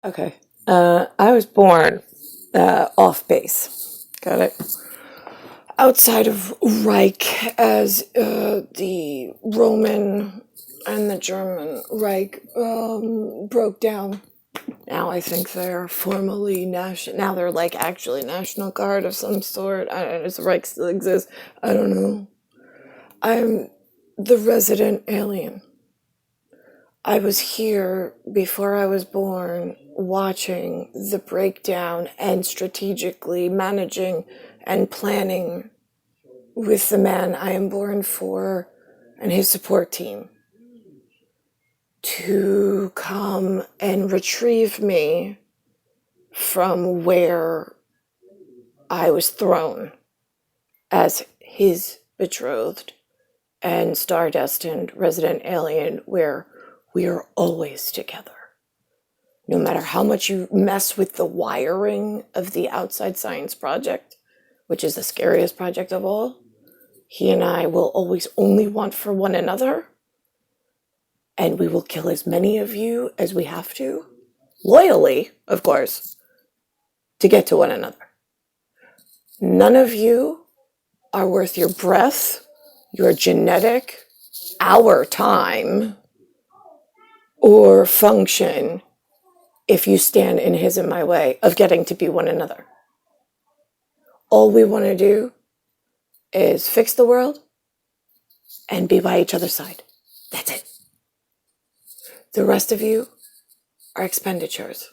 Okay. I was born off base. Got it? Outside of Reich, as the Roman and the German Reich broke down. Now I think they're formally national. Now they're like actually National Guard of some sort. I don't know. Does the Reich still exist? I don't know. I'm the resident alien. I was here before I was born, watching the breakdown and strategically managing and planning with the man I am born for and his support team to come and retrieve me from where I was thrown as his betrothed and star destined resident alien, where we are always together. No matter how much you mess with the wiring of the outside science project, which is the scariest project of all, he and I will always only want for one another, and we will kill as many of you as we have to, loyally, of course, to get to one another. None of you are worth your breath, your genetic, our time, or function if you stand in his and my way of getting to be one another. All we want to do is fix the world and be by each other's side. That's it. The rest of you are expenditures.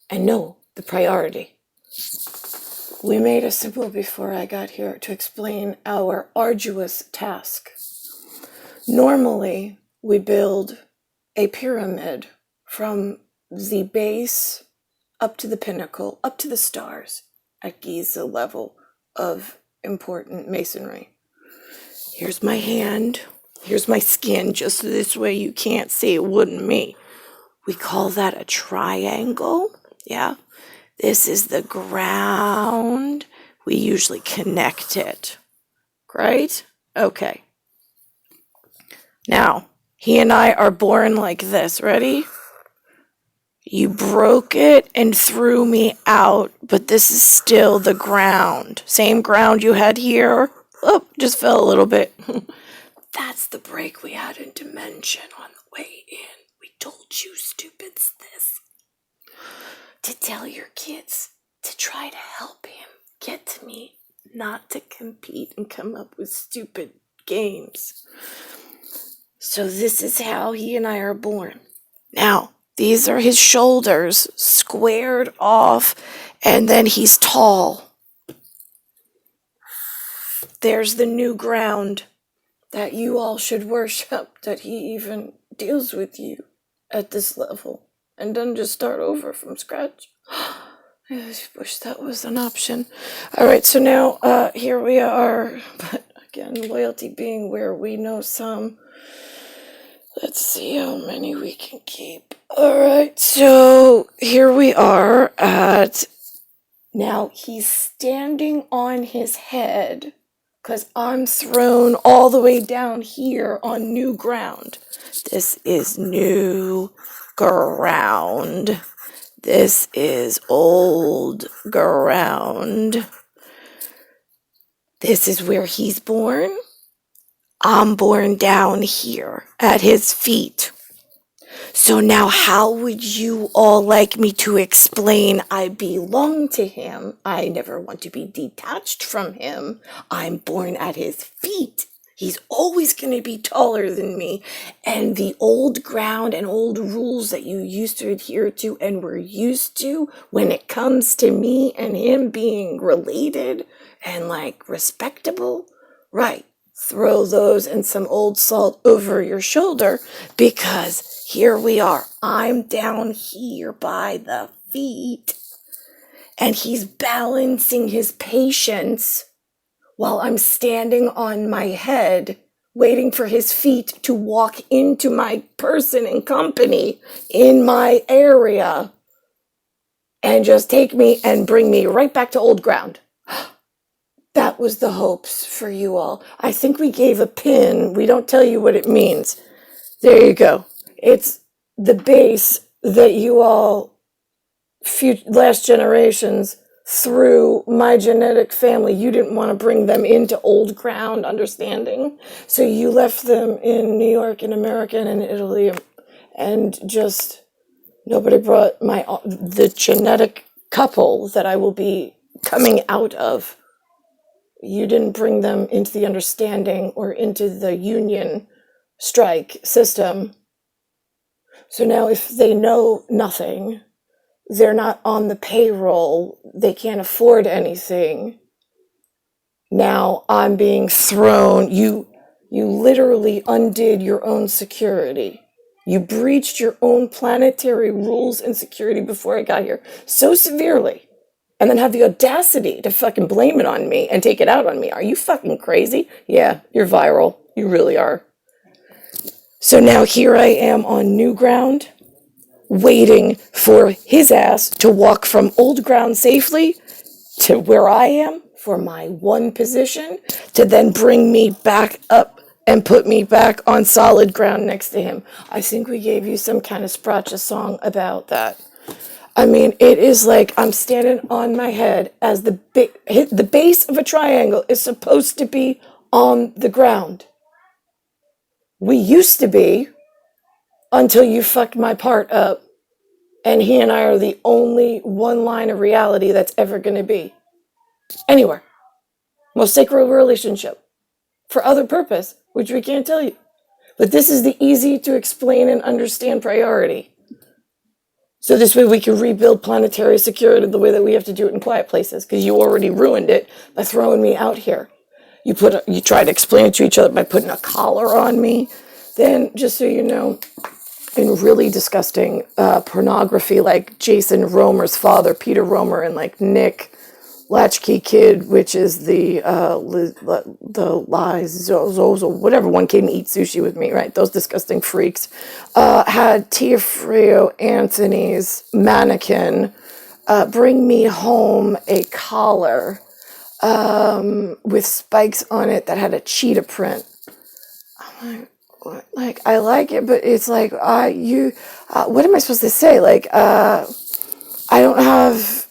And know the priority. We made a symbol before I got here to explain our arduous task. Normally, we build a pyramid from the base up to the pinnacle, up to the stars at Giza level of important masonry. Here's my hand. Here's my skin, just this way you can't see it, wouldn't me. We call that a triangle. Yeah. This is the ground. We usually connect it. Right? Okay. Now, he and I are born like this. Ready? You broke it and threw me out, but this is still the ground. Same ground you had here. Oh, just fell a little bit. That's the break we had in dimension on the way in. We told you stupids this. To tell your kids to try to help him get to me, not to compete and come up with stupid games. So this is how he and I are born. Now, these are his shoulders squared off, and then he's tall. There's the new ground that you all should worship, that he even deals with you at this level and doesn't just start over from scratch. I wish that was an option. All right, so now here we are, but again, loyalty being where we know some. Let's see how many we can keep. All right, so here we are at, now he's standing on his head because I'm thrown all the way down here on new ground. This is new ground. This is old ground. This is where he's born. I'm born down here at his feet. So now how would you all like me to explain I belong to him? I never want to be detached from him. I'm born at his feet. He's always going to be taller than me. And the old ground and old rules that you used to adhere to and were used to when it comes to me and him being related and like respectable, right? Throw those and some old salt over your shoulder, because here we are. I'm down here by the feet, and he's balancing his patience while I'm standing on my head, waiting for his feet to walk into my person and company in my area and just take me and bring me right back to old ground. That was the hopes for you all. I think we gave a pin. We don't tell you what it means. There you go. It's the base that you all, last generations, through my genetic family, you didn't want to bring them into old ground understanding. So you left them in New York and America and in Italy, and just nobody brought the genetic couple that I will be coming out of. You didn't bring them into the understanding or into the union strike system. So now if they know nothing, they're not on the payroll, they can't afford anything. Now I'm being thrown. You literally undid your own security. You breached your own planetary rules and security before I got here so severely, and then have the audacity to fucking blame it on me and take it out on me. Are you fucking crazy? Yeah, you're viral. You really are. So now here I am on new ground, waiting for his ass to walk from old ground safely to where I am for my one position, to then bring me back up and put me back on solid ground next to him. I think we gave you some kind of Spracha song about that. I mean, it is like I'm standing on my head as the base of a triangle is supposed to be on the ground. We used to be, until you fucked my part up, and he and I are the only one line of reality that's ever going to be anywhere. Most sacred relationship for other purpose, which we can't tell you. But this is the easy to explain and understand priority. So this way we can rebuild planetary security the way that we have to do it in quiet places, because you already ruined it by throwing me out here. You try to explain it to each other by putting a collar on me. Then, just so you know, in really disgusting pornography, like Jason Romer's father, Peter Romer, and like Nick Latchkey Kid, which is the lies, Zozo, whatever one came to eat sushi with me, right? Those disgusting freaks had Tiafrio Anthony's mannequin bring me home a collar with spikes on it that had a cheetah print. I'm like, I like it, but it's like, what am I supposed to say? Like, I don't have,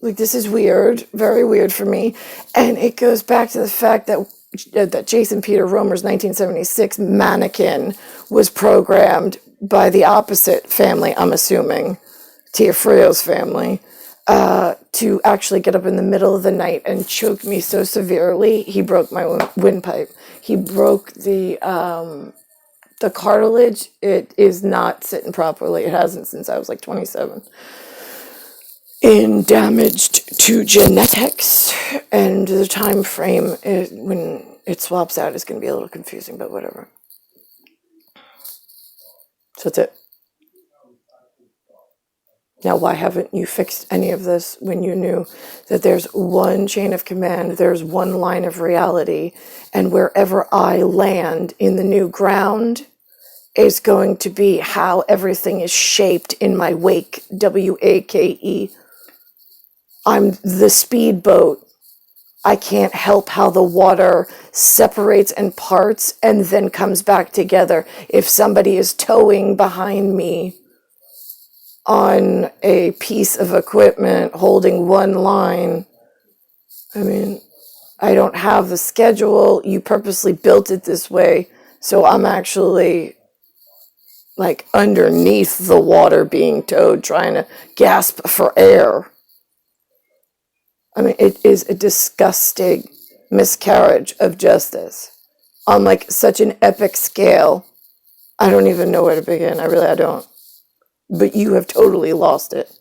like, this is weird, very weird for me. And it goes back to the fact that Jason Peter Romer's 1976 mannequin was programmed by the opposite family, I'm assuming, Tiafrio's family, to actually get up in the middle of the night and choke me so severely, he broke my windpipe. He broke the cartilage. It is not sitting properly. It hasn't since I was like 27. And damaged to genetics, and the time frame when it swaps out is going to be a little confusing, but whatever. So that's it. Now, why haven't you fixed any of this when you knew that there's one chain of command, there's one line of reality, and wherever I land in the new ground is going to be how everything is shaped in my wake, W-A-K-E. I'm the speedboat. I can't help how the water separates and parts and then comes back together. If somebody is towing behind me on a piece of equipment holding one line, I mean, I don't have the schedule. You purposely built it this way, so I'm actually like underneath the water being towed, trying to gasp for air. I mean, it is a disgusting miscarriage of justice on like such an epic scale. I don't even know where to begin. I don't. But you have totally lost it.